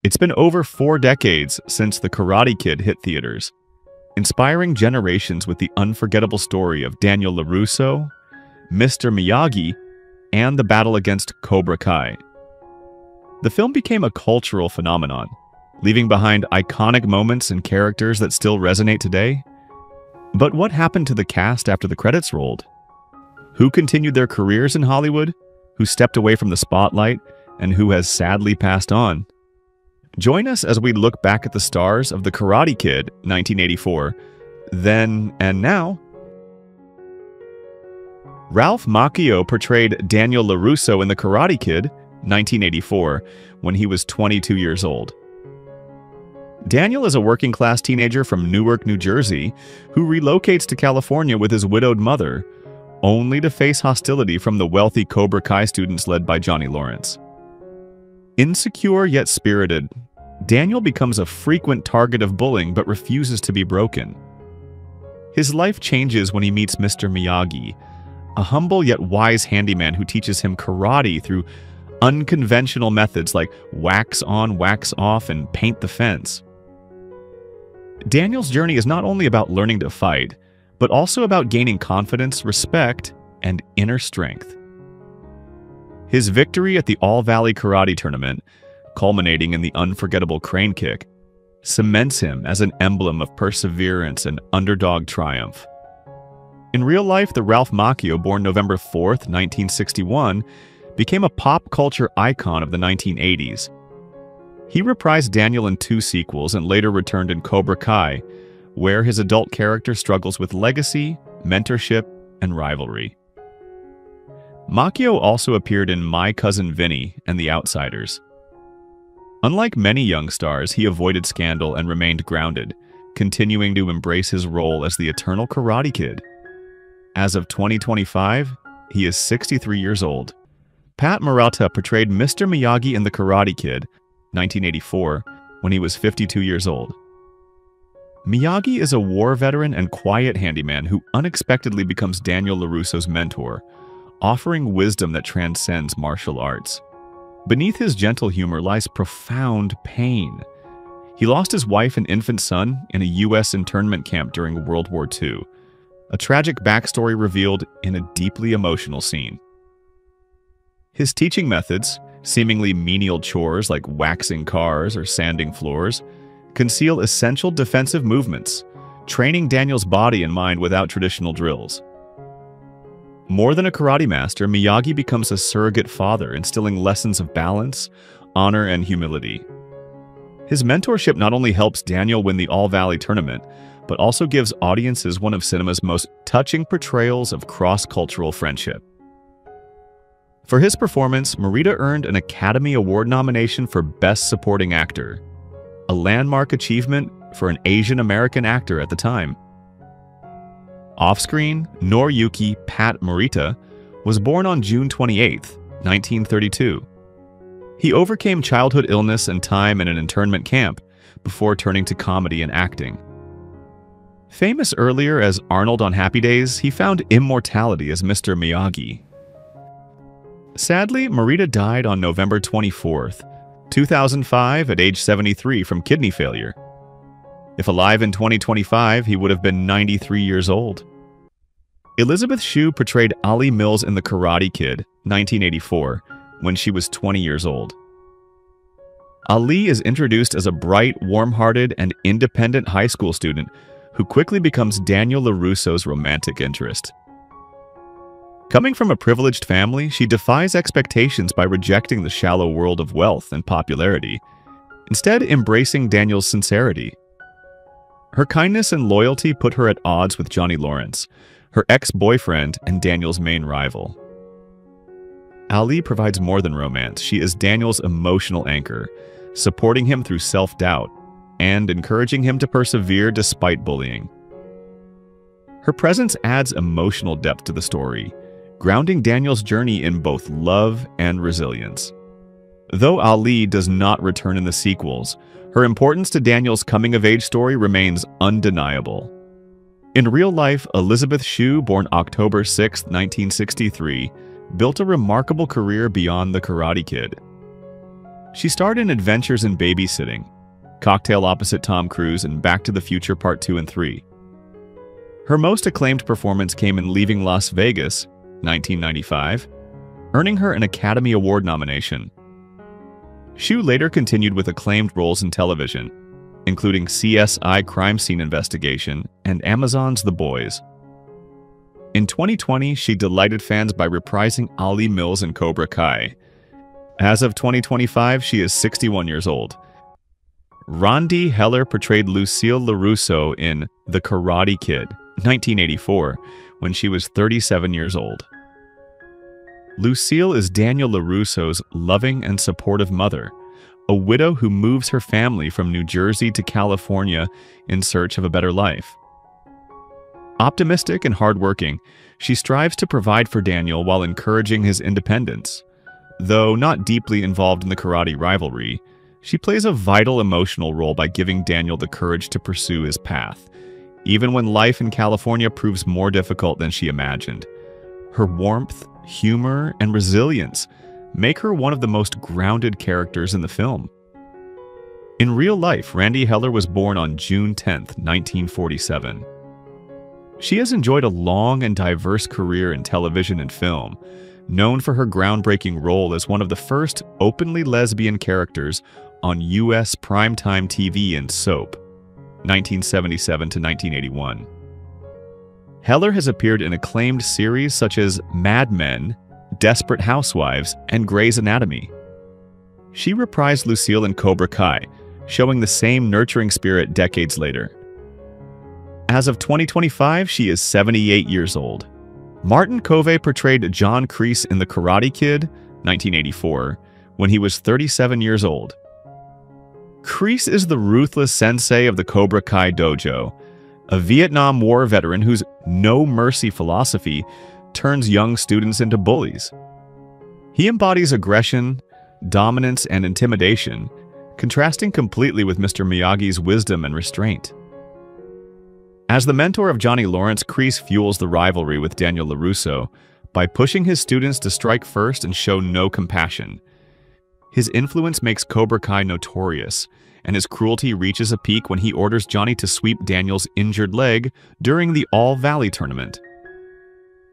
It's been over 4 decades since The Karate Kid hit theaters, inspiring generations with the unforgettable story of Daniel LaRusso, Mr. Miyagi, and the battle against Cobra Kai. The film became a cultural phenomenon, leaving behind iconic moments and characters that still resonate today. But what happened to the cast after the credits rolled? Who continued their careers in Hollywood? Who stepped away from the spotlight? And who has sadly passed on? Join us as we look back at the stars of The Karate Kid, 1984, then and now. Ralph Macchio portrayed Daniel LaRusso in The Karate Kid, 1984, when he was 22 years old. Daniel is a working-class teenager from Newark, New Jersey, who relocates to California with his widowed mother, only to face hostility from the wealthy Cobra Kai students led by Johnny Lawrence. Insecure yet spirited, Daniel becomes a frequent target of bullying but refuses to be broken. His life changes when he meets Mr. Miyagi, a humble yet wise handyman who teaches him karate through unconventional methods like wax on, wax off, and paint the fence. Daniel's journey is not only about learning to fight, but also about gaining confidence, respect, and inner strength. His victory at the All-Valley Karate Tournament, culminating in the unforgettable crane kick, cements him as an emblem of perseverance and underdog triumph. In real life, the Ralph Macchio, born November 4th, 1961, became a pop culture icon of the 1980s. He reprised Daniel in 2 sequels and later returned in Cobra Kai, where his adult character struggles with legacy, mentorship, and rivalry. Macchio also appeared in My Cousin Vinny and The Outsiders. Unlike many young stars, he avoided scandal and remained grounded, continuing to embrace his role as the eternal Karate Kid. As of 2025, he is 63 years old. Pat Morita portrayed Mr. Miyagi in The Karate Kid, 1984, when he was 52 years old. Miyagi is a war veteran and quiet handyman who unexpectedly becomes Daniel LaRusso's mentor, offering wisdom that transcends martial arts. Beneath his gentle humor lies profound pain. He lost his wife and infant son in a U.S. internment camp during World War II, a tragic backstory revealed in a deeply emotional scene. His teaching methods, seemingly menial chores like waxing cars or sanding floors, conceal essential defensive movements, training Daniel's body and mind without traditional drills. More than a karate master, Miyagi becomes a surrogate father, instilling lessons of balance, honor, and humility. His mentorship not only helps Daniel win the All-Valley Tournament, but also gives audiences one of cinema's most touching portrayals of cross-cultural friendship. For his performance, Morita earned an Academy Award nomination for Best Supporting Actor, a landmark achievement for an Asian American actor at the time. Off-screen, Noriyuki Pat Morita was born on June 28, 1932. He overcame childhood illness and time in an internment camp before turning to comedy and acting. Famous earlier as Arnold on Happy Days, he found immortality as Mr. Miyagi. Sadly, Morita died on November 24, 2005 at age 73 from kidney failure. If alive in 2025, he would have been 93 years old. Elisabeth Shue portrayed Ali Mills in The Karate Kid, 1984, when she was 20 years old. Ali is introduced as a bright, warm-hearted, and independent high school student who quickly becomes Daniel LaRusso's romantic interest. Coming from a privileged family, she defies expectations by rejecting the shallow world of wealth and popularity, instead embracing Daniel's sincerity. Her kindness and loyalty put her at odds with Johnny Lawrence, her ex-boyfriend and Daniel's main rival. Ali provides more than romance. She is Daniel's emotional anchor, supporting him through self-doubt and encouraging him to persevere despite bullying. Her presence adds emotional depth to the story, grounding Daniel's journey in both love and resilience. Though Ali does not return in the sequels, her importance to Daniel's coming-of-age story remains undeniable. In real life, Elisabeth Shue, born October 6, 1963, built a remarkable career beyond The Karate Kid. She starred in Adventures in Babysitting, Cocktail opposite Tom Cruise, and Back to the Future Part 2 and 3. Her most acclaimed performance came in Leaving Las Vegas, 1995, earning her an Academy Award nomination. Shue later continued with acclaimed roles in television, including CSI Crime Scene Investigation and Amazon's The Boys. In 2020, she delighted fans by reprising Ali Mills in Cobra Kai. As of 2025, she is 61 years old. Randi Heller portrayed Lucille LaRusso in The Karate Kid, 1984, when she was 37 years old. Lucille is Daniel LaRusso's loving and supportive mother, a widow who moves her family from New Jersey to California in search of a better life. Optimistic and hardworking, she strives to provide for Daniel while encouraging his independence. Though not deeply involved in the karate rivalry, she plays a vital emotional role by giving Daniel the courage to pursue his path, even when life in California proves more difficult than she imagined. Her warmth, humor, and resilience make her one of the most grounded characters in the film. In real life, Randi Heller was born on June 10, 1947. She has enjoyed a long and diverse career in television and film, known for her groundbreaking role as one of the first openly lesbian characters on U.S. primetime TV in Soap, 1977 to 1981. Heller has appeared in acclaimed series such as Mad Men, Desperate Housewives, and Grey's Anatomy. She reprised Lucille in Cobra Kai, showing the same nurturing spirit decades later. As of 2025, she is 78 years old. Martin Kove portrayed John Kreese in The Karate Kid, 1984, when he was 37 years old. Kreese is the ruthless sensei of the Cobra Kai dojo, a Vietnam War veteran whose no-mercy philosophy turns young students into bullies. He embodies aggression, dominance, and intimidation, contrasting completely with Mr. Miyagi's wisdom and restraint. As the mentor of Johnny Lawrence, Kreese fuels the rivalry with Daniel LaRusso by pushing his students to strike first and show no compassion. His influence makes Cobra Kai notorious, and his cruelty reaches a peak when he orders Johnny to sweep Daniel's injured leg during the All-Valley tournament.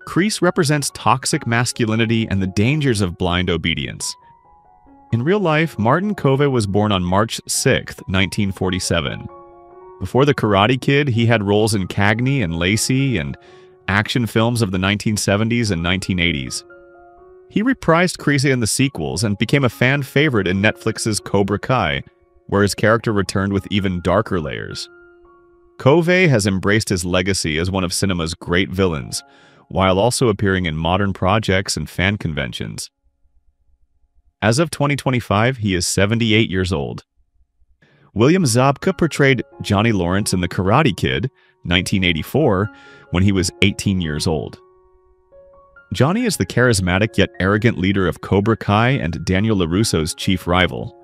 Kreese represents toxic masculinity and the dangers of blind obedience. In real life, Martin Kove was born on March 6, 1947. Before The Karate Kid, he had roles in Cagney and Lacey and action films of the 1970s and 1980s. He reprised Kreese in the sequels and became a fan favorite in Netflix's Cobra Kai, where his character returned with even darker layers. Kove has embraced his legacy as one of cinema's great villains, while also appearing in modern projects and fan conventions. As of 2025, he is 78 years old. William Zabka portrayed Johnny Lawrence in The Karate Kid, 1984, when he was 18 years old. Johnny is the charismatic yet arrogant leader of Cobra Kai and Daniel LaRusso's chief rival.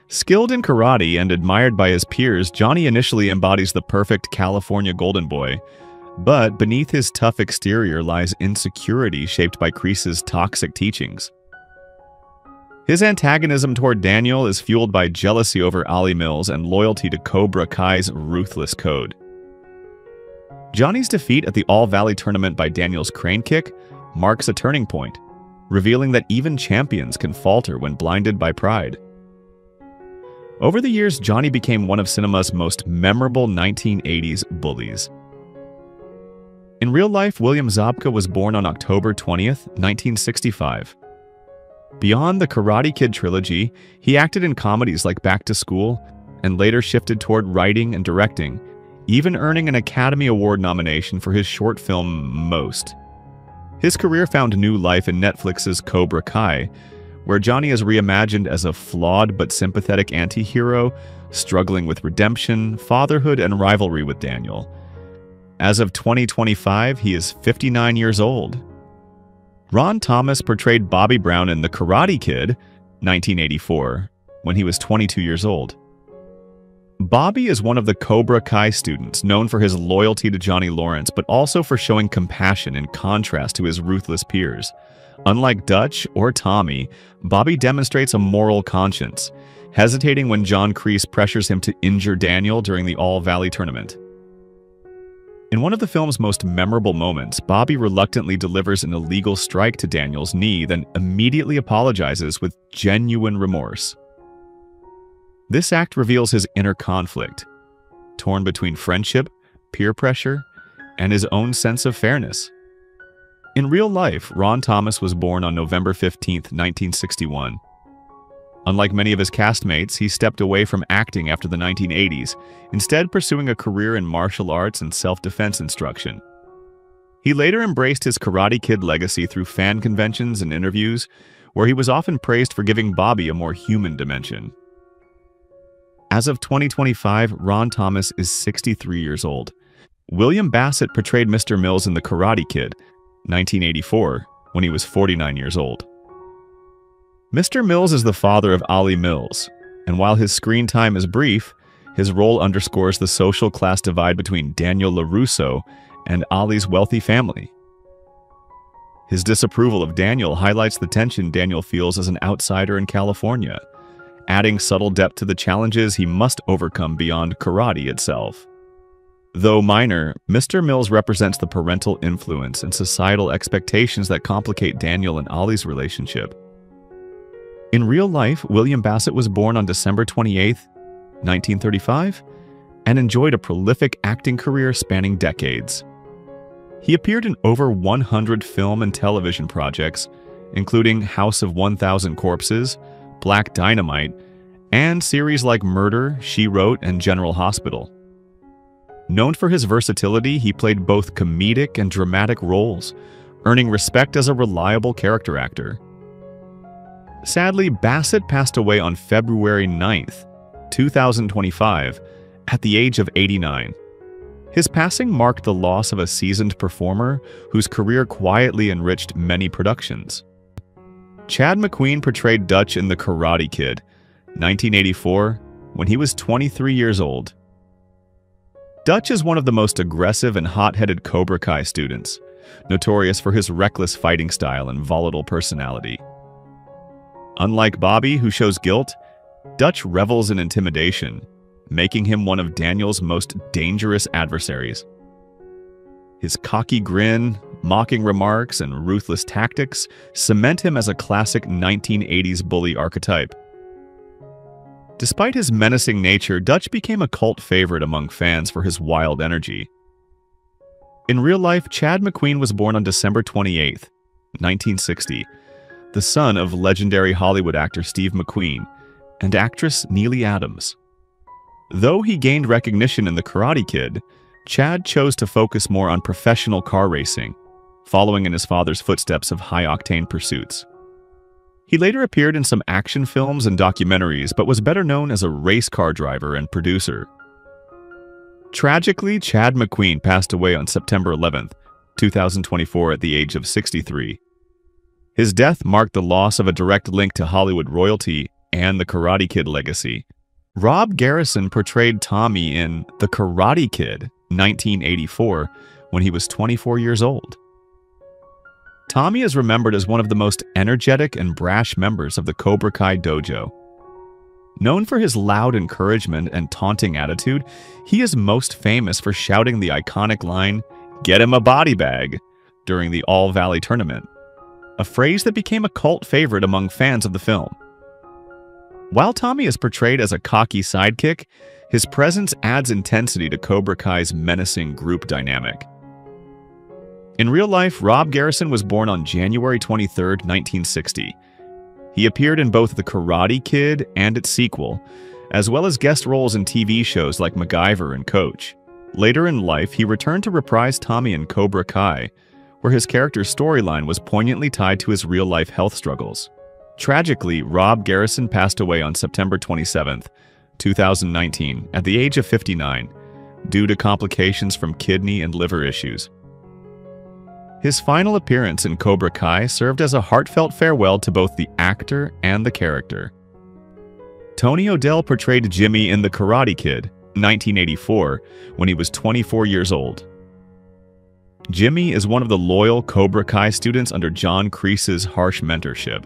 Skilled in karate and admired by his peers, Johnny initially embodies the perfect California golden boy, but beneath his tough exterior lies insecurity shaped by Kreese's toxic teachings. His antagonism toward Daniel is fueled by jealousy over Ali Mills and loyalty to Cobra Kai's ruthless code. Johnny's defeat at the All-Valley tournament by Daniel's crane kick marks a turning point, revealing that even champions can falter when blinded by pride. Over the years, Johnny became one of cinema's most memorable 1980s bullies. In real life, William Zabka was born on October 20th, 1965. Beyond the Karate Kid trilogy, he acted in comedies like Back to School and later shifted toward writing and directing, even earning an Academy Award nomination for his short film Most. His career found new life in Netflix's Cobra Kai, where Johnny is reimagined as a flawed but sympathetic anti-hero, struggling with redemption, fatherhood, and rivalry with Daniel. As of 2025, he is 59 years old. Ron Thomas portrayed Bobby Brown in The Karate Kid, 1984, when he was 22 years old. Bobby is one of the Cobra Kai students, known for his loyalty to Johnny Lawrence, but also for showing compassion in contrast to his ruthless peers. Unlike Dutch or Tommy, Bobby demonstrates a moral conscience, hesitating when John Kreese pressures him to injure Daniel during the All-Valley tournament. In one of the film's most memorable moments, Bobby reluctantly delivers an illegal strike to Daniel's knee, then immediately apologizes with genuine remorse. This act reveals his inner conflict, torn between friendship, peer pressure, and his own sense of fairness. In real life, Ron Thomas was born on November 15, 1961. Unlike many of his castmates, he stepped away from acting after the 1980s, instead pursuing a career in martial arts and self-defense instruction. He later embraced his Karate Kid legacy through fan conventions and interviews, where he was often praised for giving Bobby a more human dimension. As of 2025, Ron Thomas is 63 years old. William Bassett portrayed Mr. Mills in The Karate Kid, 1984, when he was 49 years old. Mr. Mills is the father of Ali Mills, and while his screen time is brief, his role underscores the social class divide between Daniel LaRusso and Ali's wealthy family. His disapproval of Daniel highlights the tension Daniel feels as an outsider in California, adding subtle depth to the challenges he must overcome beyond karate itself. Though minor, Mr. Mills represents the parental influence and societal expectations that complicate Daniel and Ali's relationship. In real life, William Bassett was born on December 28, 1935, and enjoyed a prolific acting career spanning decades. He appeared in over 100 film and television projects, including House of 1,000 Corpses, Black Dynamite, and series like Murder, She Wrote, and General Hospital. Known for his versatility, he played both comedic and dramatic roles, earning respect as a reliable character actor. Sadly, Bassett passed away on February 9, 2025, at the age of 89. His passing marked the loss of a seasoned performer whose career quietly enriched many productions. Chad McQueen portrayed Dutch in The Karate Kid, 1984, when he was 23 years old. Dutch is one of the most aggressive and hot-headed Cobra Kai students, notorious for his reckless fighting style and volatile personality. Unlike Bobby, who shows guilt, Dutch revels in intimidation, making him one of Daniel's most dangerous adversaries. His cocky grin, mocking remarks, and ruthless tactics cement him as a classic 1980s bully archetype. Despite his menacing nature, Dutch became a cult favorite among fans for his wild energy. In real life, Chad McQueen was born on December 28, 1960, the son of legendary Hollywood actor Steve McQueen and actress Neely Adams. Though he gained recognition in The Karate Kid, Chad chose to focus more on professional car racing, following in his father's footsteps of high-octane pursuits. He later appeared in some action films and documentaries, but was better known as a race car driver and producer. Tragically, Chad McQueen passed away on September 11, 2024 at the age of 63. His death marked the loss of a direct link to Hollywood royalty and the Karate Kid legacy. Rob Garrison portrayed Tommy in The Karate Kid, 1984, when he was 24 years old. Tommy is remembered as one of the most energetic and brash members of the Cobra Kai dojo. Known for his loud encouragement and taunting attitude, he is most famous for shouting the iconic line, "Get him a body bag," during the All-Valley tournament, a phrase that became a cult favorite among fans of the film. While Tommy is portrayed as a cocky sidekick, his presence adds intensity to Cobra Kai's menacing group dynamic. In real life, Rob Garrison was born on January 23, 1960. He appeared in both The Karate Kid and its sequel, as well as guest roles in TV shows like MacGyver and Coach. Later in life, he returned to reprise Tommy in Cobra Kai, where his character's storyline was poignantly tied to his real-life health struggles. Tragically, Rob Garrison passed away on September 27, 2019, at the age of 59, due to complications from kidney and liver issues. His final appearance in Cobra Kai served as a heartfelt farewell to both the actor and the character. Tony O'Dell portrayed Jimmy in The Karate Kid, 1984, when he was 24 years old. Jimmy is one of the loyal Cobra Kai students under John Kreese's harsh mentorship.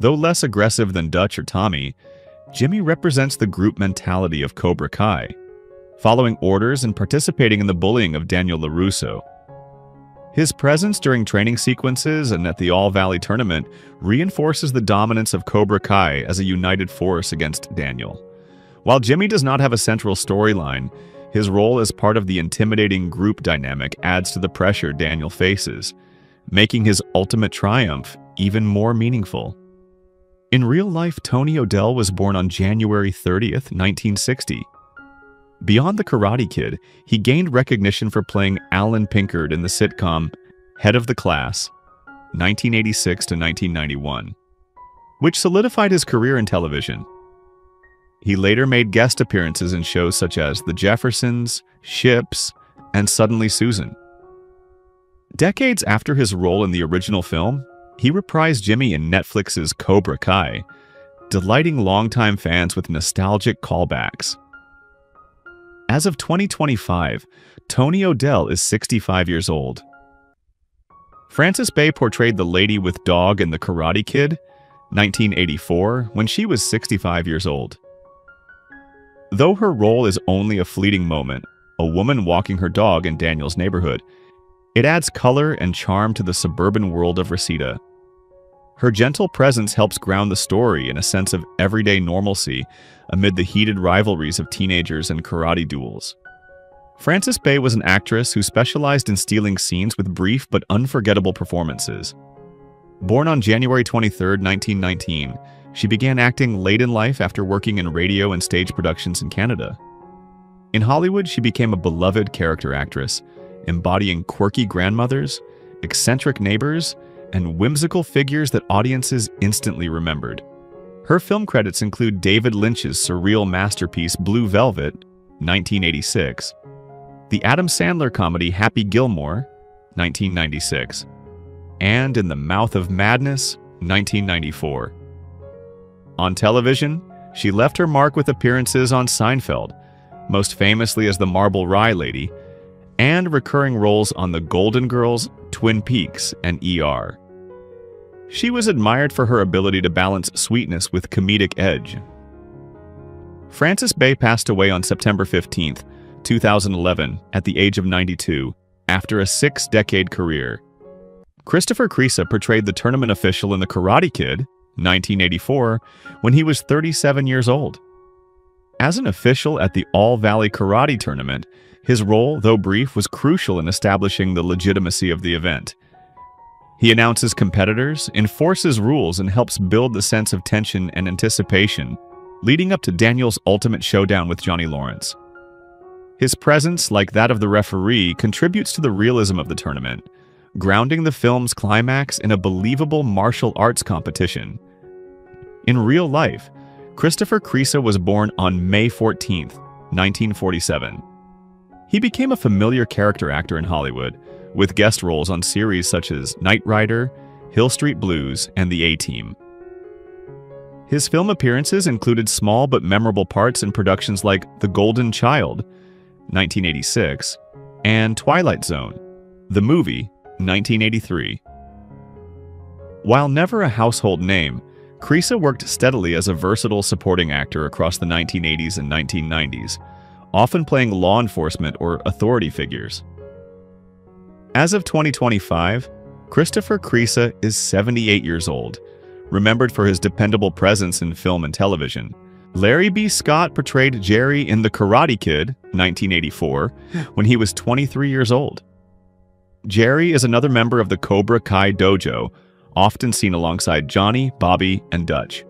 Though less aggressive than Dutch or Tommy, Jimmy represents the group mentality of Cobra Kai, following orders and participating in the bullying of Daniel LaRusso. His presence during training sequences and at the All-Valley tournament reinforces the dominance of Cobra Kai as a united force against Daniel. While Jimmy does not have a central storyline, his role as part of the intimidating group dynamic adds to the pressure Daniel faces, making his ultimate triumph even more meaningful. In real life, Tony O'Dell was born on January 30th, 1960. Beyond the Karate Kid, he gained recognition for playing Alan Pinkard in the sitcom Head of the Class, 1986 to 1991, which solidified his career in television. He later made guest appearances in shows such as The Jeffersons, Ships, and Suddenly Susan. Decades after his role in the original film, he reprised Jimmy in Netflix's Cobra Kai, delighting longtime fans with nostalgic callbacks. As of 2025, Tony O'Dell is 65 years old. Frances Bay portrayed the lady with dog in The Karate Kid, 1984, when she was 65 years old. Though her role is only a fleeting moment, a woman walking her dog in Daniel's neighborhood, it adds color and charm to the suburban world of Reseda. Her gentle presence helps ground the story in a sense of everyday normalcy amid the heated rivalries of teenagers and karate duels. Frances Bay was an actress who specialized in stealing scenes with brief but unforgettable performances. Born on January 23, 1919, she began acting late in life after working in radio and stage productions in Canada. In Hollywood, she became a beloved character actress, embodying quirky grandmothers, eccentric neighbors, and whimsical figures that audiences instantly remembered. Her film credits include David Lynch's surreal masterpiece Blue Velvet, 1986, the Adam Sandler comedy Happy Gilmore, 1996, and In the Mouth of Madness, 1994. On television, she left her mark with appearances on Seinfeld, most famously as the Marble Rye Lady, and recurring roles on The Golden Girls, Twin Peaks, and ER. She was admired for her ability to balance sweetness with comedic edge. Frances Bay passed away on September 15, 2011, at the age of 92, after a 6-decade career. Christopher Kreese portrayed the tournament official in The Karate Kid, 1984, when he was 37 years old. As an official at the All-Valley Karate Tournament, his role, though brief, was crucial in establishing the legitimacy of the event. He announces competitors, enforces rules, and helps build the sense of tension and anticipation, leading up to Daniel's ultimate showdown with Johnny Lawrence. His presence, like that of the referee, contributes to the realism of the tournament, grounding the film's climax in a believable martial arts competition. In real life, Christopher Kreese was born on May 14, 1947. He became a familiar character actor in Hollywood, with guest roles on series such as Knight Rider, Hill Street Blues, and The A-Team. His film appearances included small but memorable parts in productions like The Golden Child, 1986, and Twilight Zone, the movie, 1983. While never a household name, Kreese worked steadily as a versatile supporting actor across the 1980s and 1990s, often playing law enforcement or authority figures. As of 2025, Christopher Kreese is 78 years old, remembered for his dependable presence in film and television. Larry B. Scott portrayed Jerry in The Karate Kid, 1984, when he was 23 years old. Jerry is another member of the Cobra Kai dojo, often seen alongside Johnny, Bobby, and Dutch.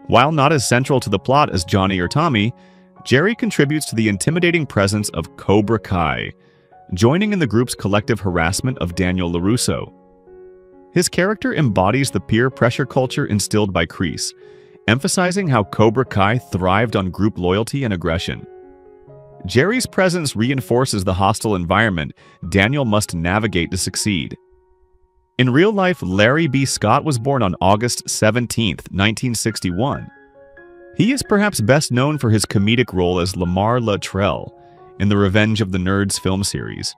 While not as central to the plot as Johnny or Tommy, Jerry contributes to the intimidating presence of Cobra Kai, joining in the group's collective harassment of Daniel LaRusso. His character embodies the peer pressure culture instilled by Kreese, emphasizing how Cobra Kai thrived on group loyalty and aggression. Jerry's presence reinforces the hostile environment Daniel must navigate to succeed. In real life, Larry B. Scott was born on August 17, 1961. He is perhaps best known for his comedic role as Lamar Luttrell in the Revenge of the Nerds film series,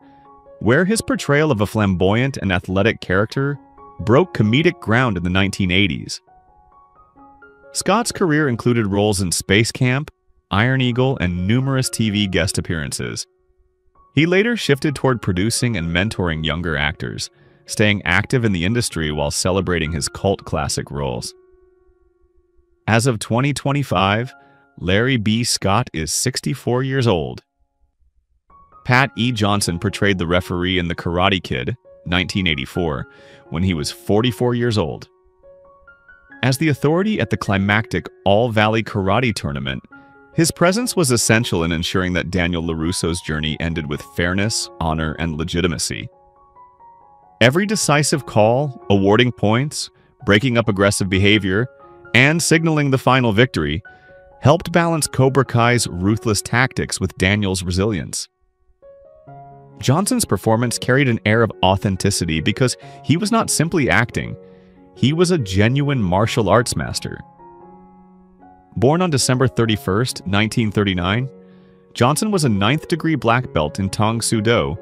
where his portrayal of a flamboyant and athletic character broke comedic ground in the 1980s. Scott's career included roles in Space Camp, Iron Eagle, and numerous TV guest appearances. He later shifted toward producing and mentoring younger actors, staying active in the industry while celebrating his cult classic roles. As of 2025, Larry B. Scott is 64 years old. Pat E. Johnson portrayed the referee in The Karate Kid, 1984, when he was 44 years old. As the authority at the climactic All-Valley Karate Tournament, his presence was essential in ensuring that Daniel LaRusso's journey ended with fairness, honor, and legitimacy. Every decisive call, awarding points, breaking up aggressive behavior, and signaling the final victory helped balance Cobra Kai's ruthless tactics with Daniel's resilience. Johnson's performance carried an air of authenticity because he was not simply acting, he was a genuine martial arts master. Born on December 31, 1939, Johnson was a 9th-degree black belt in Tang Soo Do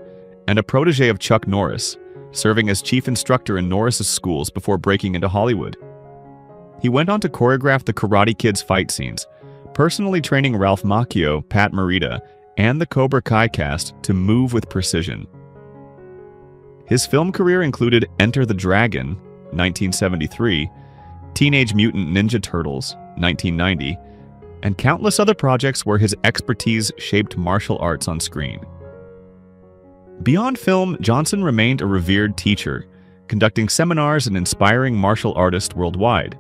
and a protege of Chuck Norris, serving as chief instructor in Norris's schools before breaking into Hollywood. He went on to choreograph the Karate Kid's fight scenes, personally training Ralph Macchio, Pat Morita, and the Cobra Kai cast to move with precision. His film career included Enter the Dragon, 1973, Teenage Mutant Ninja Turtles, 1990, and countless other projects where his expertise shaped martial arts on screen. Beyond film, Johnson remained a revered teacher, conducting seminars and inspiring martial artists worldwide.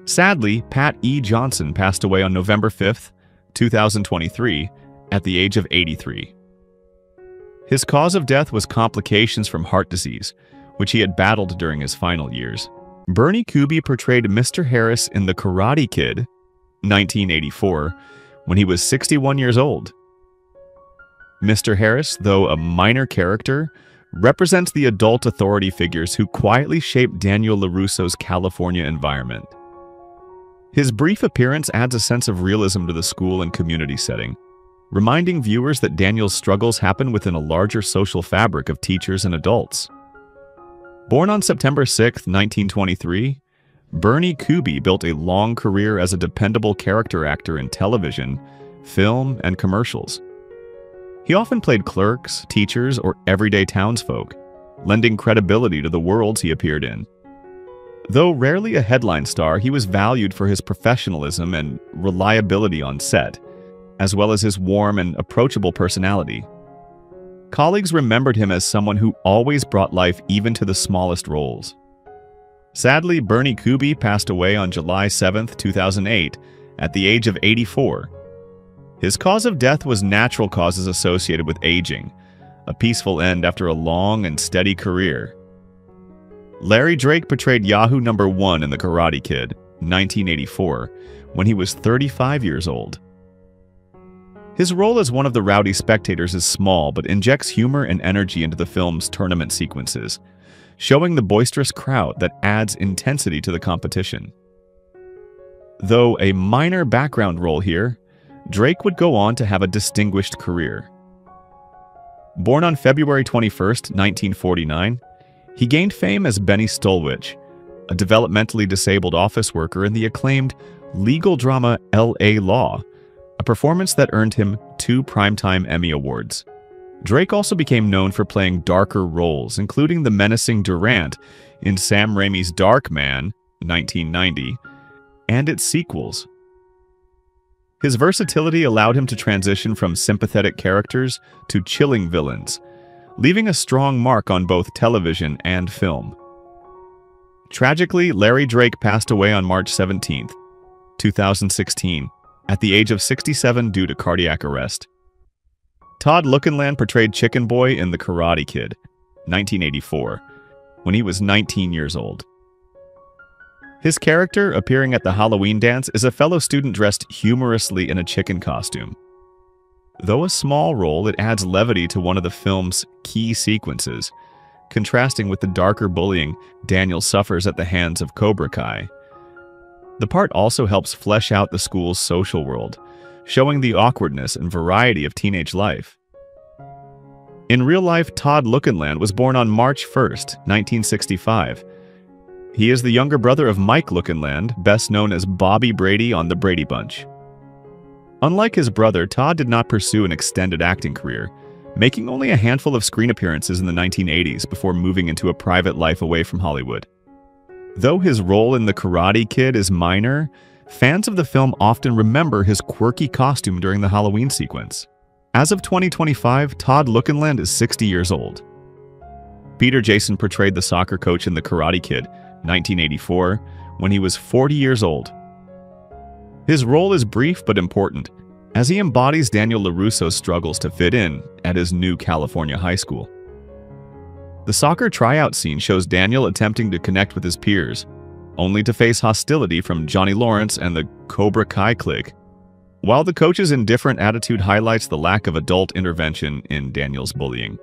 Sadly, Pat E. Johnson passed away on November 5, 2023, at the age of 83. His cause of death was complications from heart disease, which he had battled during his final years. Bernie Kuby portrayed Mr. Harris in The Karate Kid, 1984, when he was 61 years old. Mr. Harris, though a minor character, represents the adult authority figures who quietly shaped Daniel LaRusso's California environment. His brief appearance adds a sense of realism to the school and community setting, reminding viewers that Daniel's struggles happen within a larger social fabric of teachers and adults. Born on September 6, 1923, Bernie Kuby built a long career as a dependable character actor in television, film, and commercials. He often played clerks, teachers, or everyday townsfolk, lending credibility to the worlds he appeared in. Though rarely a headline star, he was valued for his professionalism and reliability on set, as well as his warm and approachable personality. Colleagues remembered him as someone who always brought life even to the smallest roles. Sadly, Bernie Kuby passed away on July 7, 2008, at the age of 84. His cause of death was natural causes associated with aging, a peaceful end after a long and steady career. Larry Drake portrayed Yahoo No. 1 in The Karate Kid, 1984, when he was 35 years old. His role as one of the rowdy spectators is small but injects humor and energy into the film's tournament sequences, showing the boisterous crowd that adds intensity to the competition. Though a minor background role here, Drake would go on to have a distinguished career. Born on February 21, 1949, he gained fame as Benny Stolwich, a developmentally disabled office worker in the acclaimed legal drama L.A. Law, a performance that earned him 2 Primetime Emmy Awards. Drake also became known for playing darker roles, including the menacing Durant in Sam Raimi's Dark Man, 1990, and its sequels. His versatility allowed him to transition from sympathetic characters to chilling villains, leaving a strong mark on both television and film. Tragically, Larry Drake passed away on March 17, 2016, at the age of 67 due to cardiac arrest. Todd Lookinland portrayed Chicken Boy in The Karate Kid, 1984, when he was 19 years old. His character, appearing at the Halloween dance, is a fellow student dressed humorously in a chicken costume. Though a small role, it adds levity to one of the film's key sequences, contrasting with the darker bullying Daniel suffers at the hands of Cobra Kai. The part also helps flesh out the school's social world, showing the awkwardness and variety of teenage life. In real life, Todd Lookinland was born on March 1st, 1965. He is the younger brother of Mike Lookinland, best known as Bobby Brady on The Brady Bunch. Unlike his brother, Todd did not pursue an extended acting career, making only a handful of screen appearances in the 1980s before moving into a private life away from Hollywood. Though his role in The Karate Kid is minor, fans of the film often remember his quirky costume during the Halloween sequence. As of 2025, Todd Lookinland is 60 years old. Peter Jason portrayed the soccer coach in The Karate Kid, 1984, when he was 40 years old. His role is brief but important, as he embodies Daniel LaRusso's struggles to fit in at his new California high school. The soccer tryout scene shows Daniel attempting to connect with his peers, only to face hostility from Johnny Lawrence and the Cobra Kai clique, while the coach's indifferent attitude highlights the lack of adult intervention in Daniel's bullying.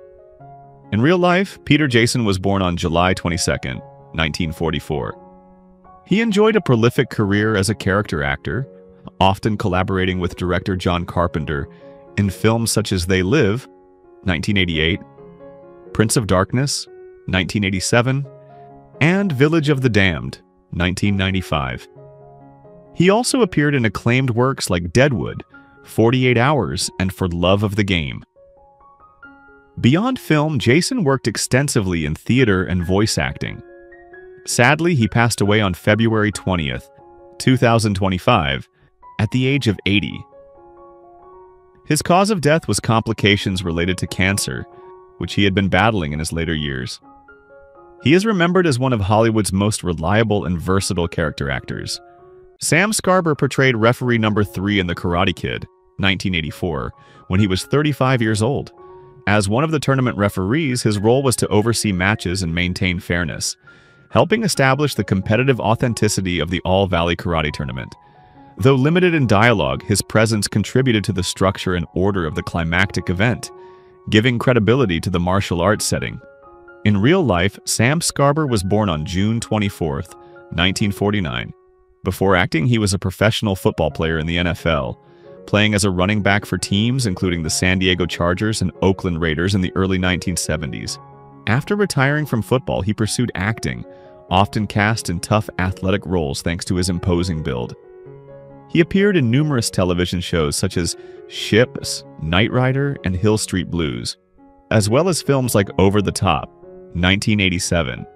In real life, Peter Jason was born on July 22, 1944. He enjoyed a prolific career as a character actor, often collaborating with director John Carpenter in films such as They Live, 1988, Prince of Darkness, 1987, and Village of the Damned, 1995. He also appeared in acclaimed works like Deadwood, 48 Hours, and For Love of the Game. Beyond film, Jason worked extensively in theater and voice acting. Sadly, he passed away on February 20th, 2025, at the age of 80. His cause of death was complications related to cancer, which he had been battling in his later years. He is remembered as one of Hollywood's most reliable and versatile character actors. Sam Scarber portrayed referee number 3 in The Karate Kid, 1984, when he was 35 years old. As one of the tournament referees, his role was to oversee matches and maintain fairness, helping establish the competitive authenticity of the All-Valley Karate Tournament. Though limited in dialogue, his presence contributed to the structure and order of the climactic event, giving credibility to the martial arts setting. In real life, Sam Scarber was born on June 24, 1949. Before acting, he was a professional football player in the NFL, playing as a running back for teams including the San Diego Chargers and Oakland Raiders in the early 1970s. After retiring from football, he pursued acting, often cast in tough athletic roles thanks to his imposing build. He appeared in numerous television shows such as Ships, Knight Rider, and Hill Street Blues, as well as films like Over the Top, 1987.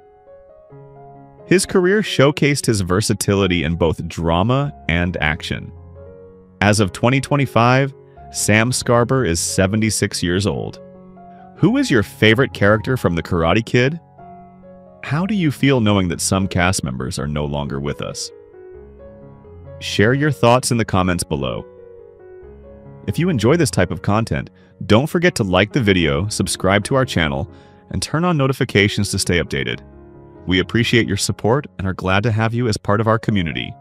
His career showcased his versatility in both drama and action. As of 2025, Sam Scarber is 76 years old. Who is your favorite character from The Karate Kid? How do you feel knowing that some cast members are no longer with us? Share your thoughts in the comments below. If you enjoy this type of content, don't forget to like the video, subscribe to our channel, and turn on notifications to stay updated. We appreciate your support and are glad to have you as part of our community.